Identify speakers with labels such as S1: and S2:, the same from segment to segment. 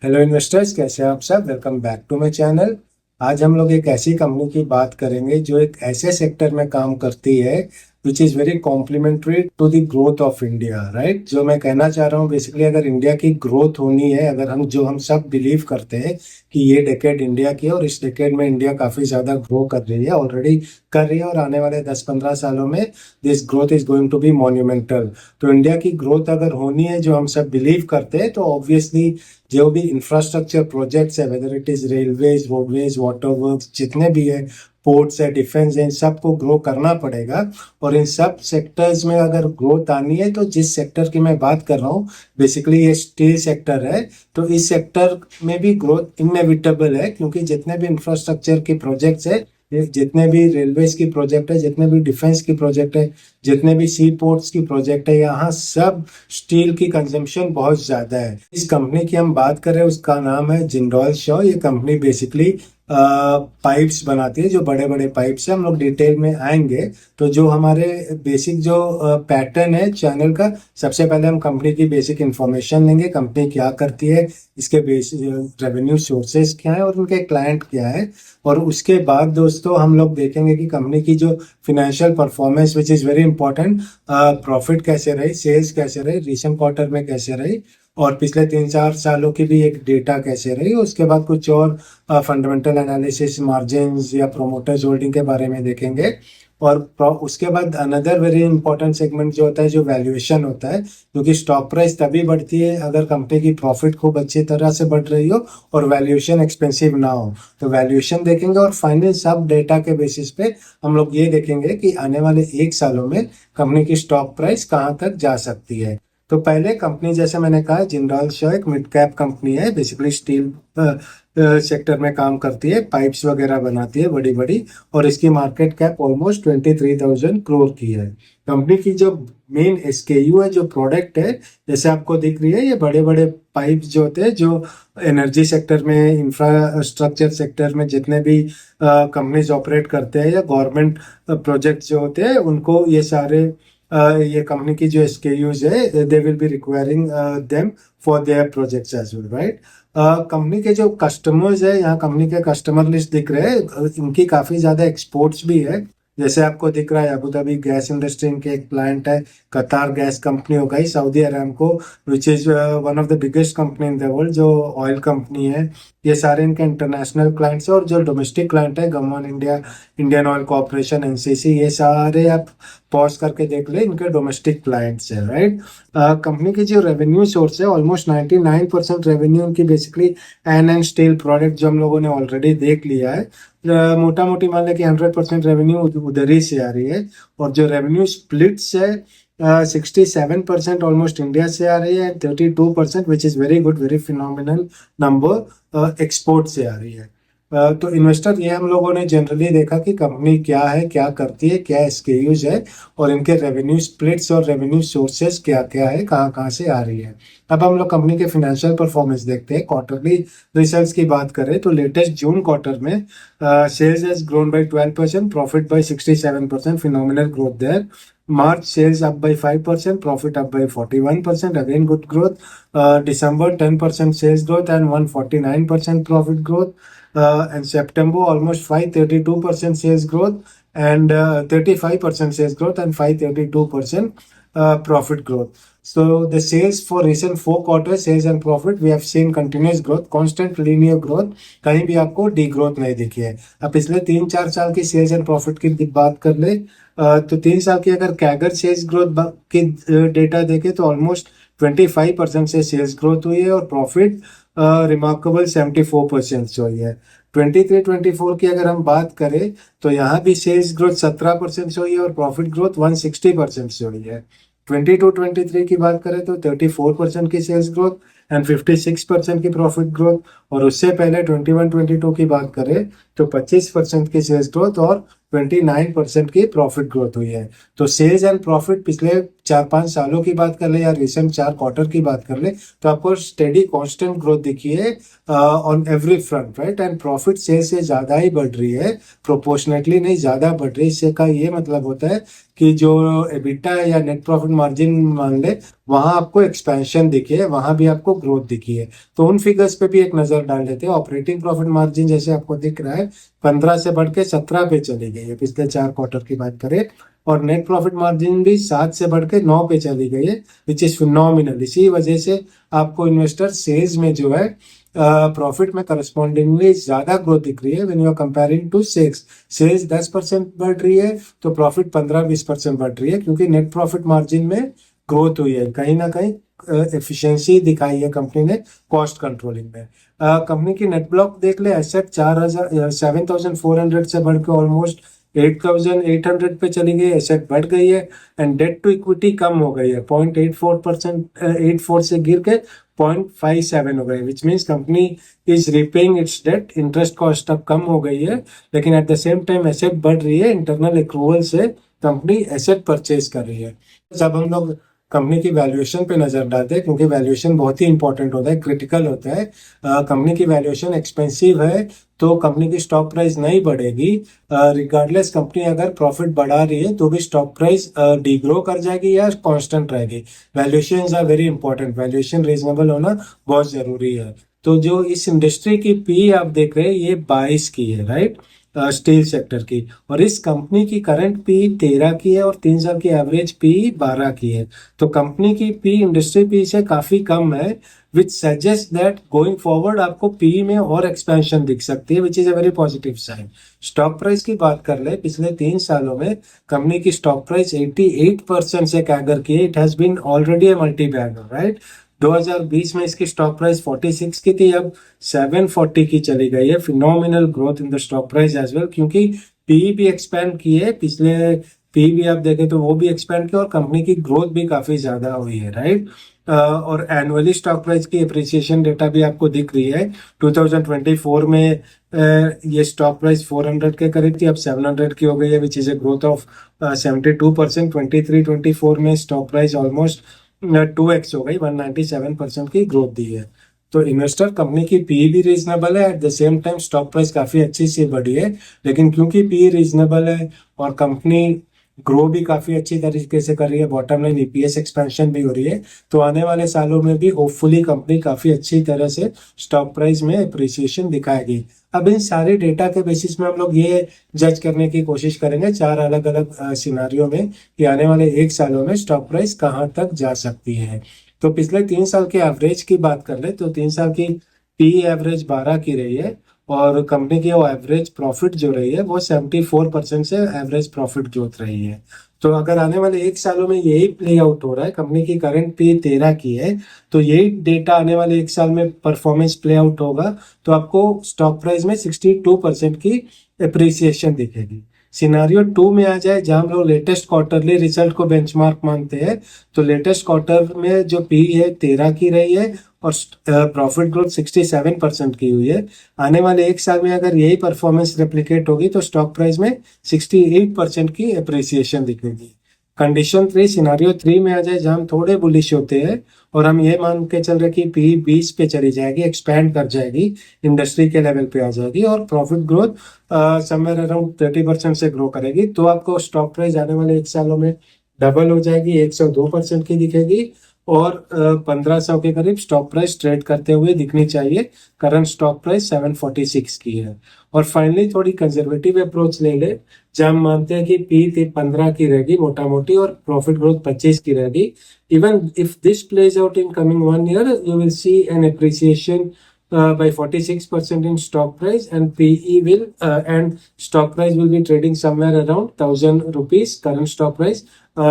S1: Hello investors, कैसे हैं आप सब। Welcome back to my channel. आज हम लोग एक ऐसी कंपनी की बात करेंगे जो एक ऐसे सेक्टर में काम करती है which is very complementary to the growth of India, right. जो मैं कहना चाह रहा हूँ बेसिकली, अगर इंडिया की ग्रोथ होनी है, अगर हम सब बिलीव करते हैं कि ये डेकेड इंडिया की है और इस डेकेड में इंडिया काफ़ी ज़्यादा ग्रो कर रही है, ऑलरेडी कर रही है, और आने वाले 10-15 सालों में this growth is going to be monumental. तो इंडिया की ग्रोथ अगर होनी है, जो हम सब बिलीव करते हैं, तो ऑब्वियसली जो भी इंफ्रास्ट्रक्चर प्रोजेक्ट्स है, whether it is railways, roadways, water works, जितने भी है, पोर्ट्स है, डिफेंस है, इन सबको ग्रो करना पड़ेगा। और इन सब सेक्टर्स में अगर ग्रोथ आनी है, तो जिस सेक्टर की मैं बात कर रहा हूँ बेसिकली ये स्टील सेक्टर है। तो इस सेक्टर में भी ग्रोथ इनएविटेबल है, क्योंकि जितने भी इंफ्रास्ट्रक्चर के प्रोजेक्ट्स है, जितने भी रेलवेज की प्रोजेक्ट है, जितने भी डिफेंस की प्रोजेक्ट है, जितने भी सी पोर्ट्स की प्रोजेक्ट है, यहाँ सब स्टील की कंजम्पशन बहुत ज़्यादा है। इस कंपनी की हम बात करें, उसका नाम है जिंदाल शॉ। ये कंपनी बेसिकली पाइप्स बनाती है, जो बड़े बड़े पाइप्स है। हम लोग डिटेल में आएंगे। तो जो हमारे बेसिक जो पैटर्न है चैनल का, सबसे पहले हम कंपनी की बेसिक इंफॉर्मेशन लेंगे, कंपनी क्या करती है, इसके बेसिक रेवेन्यू सोर्सेज क्या है और उनके क्लाइंट क्या है। और उसके बाद दोस्तों हम लोग देखेंगे कि कंपनी की जो financial performance which is very important, profit कैसे रही, सेल्स कैसे रही, रिसेंट क्वार्टर में कैसे रही, और पिछले 3-4 सालों की भी एक डेटा कैसे रही। उसके बाद कुछ और फंडामेंटल एनालिसिस, मार्जिन्स या प्रोमोटर्स होल्डिंग के बारे में देखेंगे। और उसके बाद अनदर वेरी इंपॉर्टेंट सेगमेंट जो होता है, जो वैल्यूएशन होता है, क्योंकि स्टॉक प्राइस तभी बढ़ती है अगर कंपनी की प्रॉफिट खूब अच्छी तरह से बढ़ रही हो और वैल्यूएशन एक्सपेंसिव ना हो। तो वैल्यूएशन देखेंगे और फाइनल सब डेटा के बेसिस पे हम लोग ये देखेंगे कि आने वाले 1 सालों में कंपनी की स्टॉक प्राइस कहाँ तक जा सकती है। तो पहले कंपनी, जैसे मैंने कहा, जिंदाल शॉ एक मिड कैप कंपनी है, बेसिकली स्टील सेक्टर में काम करती है, पाइप्स वगैरह बनाती है बड़ी बड़ी, और इसकी मार्केट कैप ऑलमोस्ट 23,000 करोड़ की है। कंपनी की जो मेन एसकेयू है, जो प्रोडक्ट है, जैसे आपको दिख रही है, ये बड़े बड़े पाइप्स जो होते हैं, जो एनर्जी सेक्टर में, इंफ्रास्ट्रक्चर सेक्टर में जितने भी कंपनीज ऑपरेट करते हैं, या गवर्नमेंट प्रोजेक्ट जो होते हैं, उनको ये सारे ये कंपनी की जो एसकेयूज है, they will be requiring them for their projects as well, right. Company के जो कस्टमर्स है, यहाँ कंपनी के कस्टमर लिस्ट दिख रहे हैं, इनकी काफ़ी ज़्यादा एक्सपोर्ट्स भी है। जैसे आपको दिख रहा है, अबू धाबी गैस इंडस्ट्री इनके एक क्लाइंट है, कतार गैस कंपनी हो गई, Saudi Aramco which is one of the biggest company in the world, जो ऑयल कंपनी है। ये सारे इनके इंटरनेशनल क्लाइंट्स है। और जो डोमेस्टिक क्लाइंट है, government India, Indian oil corporation, NCC, ये सारे आप पॉज करके देख ले, इनके डोमेस्टिक क्लाइंट्स है, राइट। कंपनी की जो रेवेन्यू सोर्स है, ऑलमोस्ट 99% रेवेन्यू उनकी बेसिकली एंड स्टील प्रोडक्ट, जो हम लोगों ने ऑलरेडी देख लिया है। मोटा मोटी मान लें कि 100% रेवेन्यू उधर ही से आ रही है। और जो रेवेन्यू स्प्लिट्स है, 67% ऑलमोस्ट इंडिया से आ रही है, and 32% which is very good, very phenomenal number, export से आ रही है। तो इन्वेस्टर, ये हम लोगों ने जनरली देखा कि कंपनी क्या है, क्या करती है, क्या एसकेयूज है, और इनके रेवेन्यू स्प्लिट्स और रेवेन्यू सोर्सेज क्या क्या है, कहाँ कहाँ से आ रही है। अब हम लोग कंपनी के फाइनेंशियल परफॉर्मेंस देखते हैं। क्वार्टरली रिजल्ट्स की बात करें तो लेटेस्ट जून क्वार्टर में sales has grown by 12%, profit by 67%, phenomenal growth there. March sales up by 5%, profit up by 41%, again good growth. December 10% sales growth and 149% profit growth. And September almost 532% sales growth and 35% sales growth and 532% profit growth. So the sales for recent 4 quarters, sales and profit, we have seen continuous growth, constant linear growth, कहीं भी आपको degrowth नहीं दिखी है। अब पिछले 3-4 साल की सेल्स एंड प्रॉफिट की बात कर ले, तो 3 साल की अगर कैगर सेल्स ग्रोथ की डेटा देखे तो ऑलमोस्ट 25% से सेल्स ग्रोथ हुई है, और प्रॉफिट रिमार्केबल 74% से हुई है। 23-24 की अगर हम बात करें तो यहाँ भी सेल्स ग्रोथ 17% से हुई है और प्रॉफिट ग्रोथ 160% से हुई है। 22-23 की बात करें तो 34% की सेल्स ग्रोथ एंड 56% की प्रॉफिट ग्रोथ, और उससे पहले 21-22 की बात करें तो 25% की सेल्स ग्रोथ और 29% की प्रॉफिट ग्रोथ हुई है। तो सेल्स एंड प्रॉफिट पिछले 4-5 सालों की बात कर ले या रिसेंट 4 क्वार्टर की बात कर ले, तो आपको स्टेडी कांस्टेंट ग्रोथ दिखी है on every front, right. And profit sales से ज़्यादा ही बढ़ रही है, प्रोपोर्शनेटली नहीं, ज़्यादा बढ़ रही है। इससे का ये मतलब होता है कि जो एबिटा है या नेट प्रॉफिट मार्जिन मान ले, वहां आपको एक्सपेंशन दिखी है, वहां भी आपको ग्रोथ दिखी है। तो उन फिगर्स पे भी एक नजर डाल लेते हैं। ऑपरेटिंग प्रॉफिट मार्जिन जैसे आपको दिख रहा है 15 से बढ़ के 17 पे चली गई है पिछले 4 क्वार्टर की बात करें, और नेट प्रॉफिट मार्जिन भी 7 से बढ़ के 9 पे चली गई है, विच इज फिनोमिनल। इसी वजह से आपको इन्वेस्टर सेल्स में जो है प्रॉफिट में करस्पॉन्डिंगली ज्यादा ग्रोथ दिख रही है when you are comparing to sales. Sales 10% बढ़ रही है तो प्रॉफिट 15-20% बढ़ रही है, क्योंकि नेट प्रॉफिट मार्जिन में ग्रोथ हुई है, कहीं ना कहीं एफिशिएंसी दिखाई है कंपनी ने कॉस्ट कंट्रोलिंग में। कंपनी की नेट ब्लॉक देख ले, एसेट 7,400 से बढ़ के ऑलमोस्ट 8,800 पे चली गई, एसेट बढ़ गई है। एंड डेट टू इक्विटी कम हो गई है, 84 से गिर के 0.57 हो गई, which means company is repaying its debt. Interest cost अब कम हो गई है, लेकिन at the same time asset बढ़ रही है। इंटरनल एक्रूवल से कंपनी एसेट परचेज कर रही है। जब हम लोग कंपनी की वैल्यूएशन पे नजर डालते हैं, क्योंकि वैल्यूएशन बहुत ही इंपॉर्टेंट होता है, क्रिटिकल होता है। कंपनी की वैल्यूएशन एक्सपेंसिव है तो कंपनी की स्टॉक प्राइस नहीं बढ़ेगी। रिगार्डलेस कंपनी अगर प्रॉफिट बढ़ा रही है तो भी स्टॉक प्राइस डिग्रो कर जाएगी या कांस्टेंट रहेगी। Valuations are very important, valuation reasonable होना बहुत जरूरी है। तो जो इस इंडस्ट्री की पी आप देख रहे हैं ये 22 की है, राइट, स्टील सेक्टर की। और इस कंपनी की करंट पी 13 की है और 3 साल की एवरेज पी 12 की है। तो कंपनी की पी इंडस्ट्री पी से काफी कम है, which suggest that going forward आपको पी में और एक्सपेंशन दिख सकती है, which is a very positive sign. Stock price की बात कर ले, पिछले 3 सालों में कंपनी की स्टॉक प्राइस 88% से कैगर की है। It has been already a multi bagger, right. 2020 में इसकी स्टॉक प्राइस 46 की थी, अब 740 की चली गई है। Phenomenal growth in the stock price as well, क्योंकि पी भी एक्सपेंड की है, पिछले पी भी आप देखें तो वो भी एक्सपेंड किया और कंपनी की ग्रोथ भी काफी ज्यादा हुई है, राइट। और एनुअली स्टॉक प्राइस की एप्रिसिएशन डेटा भी आपको दिख रही है। 2024 में ये स्टॉक प्राइस 400 के करीब थी, अब 700 की हो गई है, which is a growth of 72%। 23-24 में स्टॉक प्राइस ऑलमोस्ट 2x हो गई, 197% की ग्रोथ दी है। तो इन्वेस्टर कंपनी की पी भी रीजनेबल है, eight the same time stock price काफी अच्छी सी बढ़ी है। लेकिन क्योंकि पी रीजनेबल है और कंपनी ग्रो भी काफी अच्छी तरीके से कर रही है, बॉटम लाइन ईपीएस एक्सपेंशन भी हो रही है, तो आने वाले सालों में भी होपफुली कंपनी काफी अच्छी तरह से स्टॉक प्राइस में अप्रिसिएशन दिखाएगी। अब इन सारे डेटा के बेसिस में हम लोग ये जज करने की कोशिश करेंगे 4 अलग अलग सिनारियों में कि आने वाले 1 सालों में स्टॉक प्राइस कहाँ तक जा सकती है। तो पिछले 3 साल के एवरेज की बात कर ले तो 3 साल की पी एवरेज 12 की रही है और कंपनी की वो एवरेज प्रॉफिट जो रही है वो 74% से एवरेज प्रॉफिट ग्रोथ रही है। तो अगर आने वाले 1 सालों में यही प्ले आउट हो रहा है, कंपनी की करंट पी 13 की है, तो यही डेटा आने वाले 1 साल में परफॉर्मेंस प्ले आउट होगा तो आपको स्टॉक प्राइस में 62% की एप्रिसिएशन दिखेगी। सिनारियो 2 में आ जाए जहां हम लोग लेटेस्ट क्वार्टरली रिजल्ट को बेंचमार्क मानते हैं, तो लेटेस्ट क्वार्टर में जो पी है 13 की रही है और प्रॉफिट ग्रोथ 67% की हुई है। आने वाले 1 साल में अगर यही परफॉर्मेंस रेप्लिकेट होगी तो स्टॉक प्राइस में 68% की एप्रिसिएशन दिखेगी। कंडीशन 3 सिनारियो 3 में आ जाए जहां हम थोड़े बुलिश होते हैं और हम ये मान के चल रहे कि पी 20 पे चली जाएगी, एक्सपैंड कर जाएगी, इंडस्ट्री के लेवल पे आ जाएगी और प्रॉफिट ग्रोथ समवेयर अराउंड 30% से ग्रो करेगी, तो आपको स्टॉक प्राइस आने वाले 1 सालों में डबल हो जाएगी, 102% की दिखेगी और 1500 के करीब स्टॉक प्राइस ट्रेड करते हुए दिखनी चाहिए। करंट स्टॉक प्राइस 746 की है। और फाइनली थोड़ी कंजर्वेटिव अप्रोच ले ले जहां हम मानते हैं कि पी 15 की रहेगी मोटा मोटी और प्रॉफिट ग्रोथ 25 की रहेगी। Even if this plays out in coming 1 year you will see an appreciation by 46% in stock price and PE will and stock price will be trading somewhere around 1000 rupees. Current stock price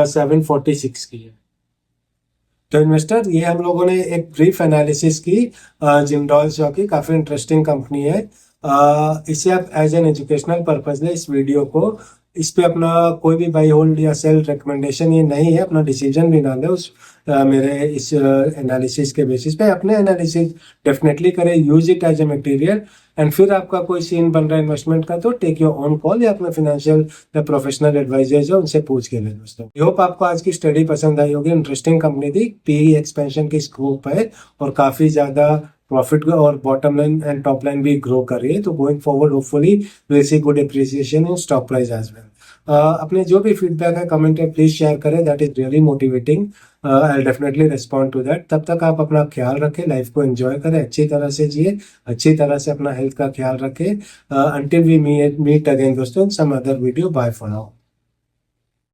S1: 746 की है। तो investor ये हम लोगों ने एक brief analysis की जिंदाल शॉ की, काफी इंटरेस्टिंग कंपनी है। इसे आप एज एन एजुकेशनल पर्पज ले इस वीडियो को, इस पे अपना कोई भी बाई होल्ड या सेल रिकमेंडेशन ये नहीं है, अपना डिसीजन भी ना ले उस मेरे इस एनालिसिस के बेसिस पे। अपने एनालिसिस डेफिनेटली करें, use it as a material and फिर आपका कोई सीन बन रहा है इन्वेस्टमेंट का तो टेक योर ओन कॉल या अपने फाइनेंशियल या प्रोफेशनल एडवाइजर्स है उनसे पूछ के ले दोस्तों। आई होप आपको आज की स्टडी पसंद आई होगी। इंटरेस्टिंग कंपनी थी, पीई एक्सपेंशन की स्कोप है और काफी ज्यादा प्रॉफिट और bottom line and top line भी ग्रो कर रही है। तो going forward hopefully will see good appreciation in stock price as well. अपने जो भी फीडबैक है कमेंट में प्लीज शेयर करें, that is really motivating. I definitely respond to that. तब तक आप अपना ख्याल रखें, लाइफ को एंजॉय करें, अच्छी तरह से जिए, अच्छी तरह से अपना हेल्थ का ख्याल रखें। अंटिल वी मीट अगेन दोस्तों, some other video. Bye for now.